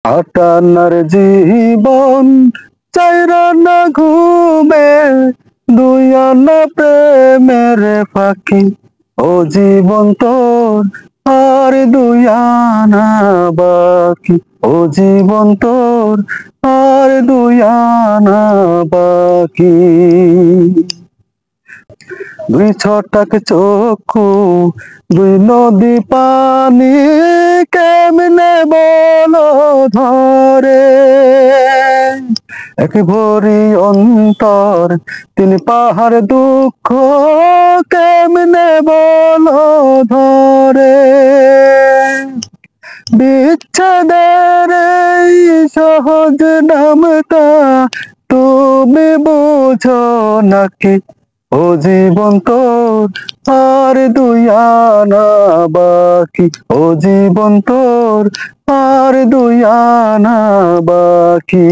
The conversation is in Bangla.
আটানার জীবন চাইরা না ঘুমে, দুই আনা প্রেমের ফাঁকি। ও জীবন তোর আর দুই আনা বাকি। ও জীবন তোর আর দুই আনা বাকি। দুই ছটাক চক্ষু, দুই নদী পানি, কেমনে বলো ধরে। এক ভরি অন্তর, তিন পাহাড় দুঃখ, কেমনে বলো ধরে। বিচ্ছেদের এই সহজ নামটা তুমি বুঝো নাকি। ও জীবন তোর আর দুই আনা বাকি। ও জীবন তোর আর দুই আনা বাকি।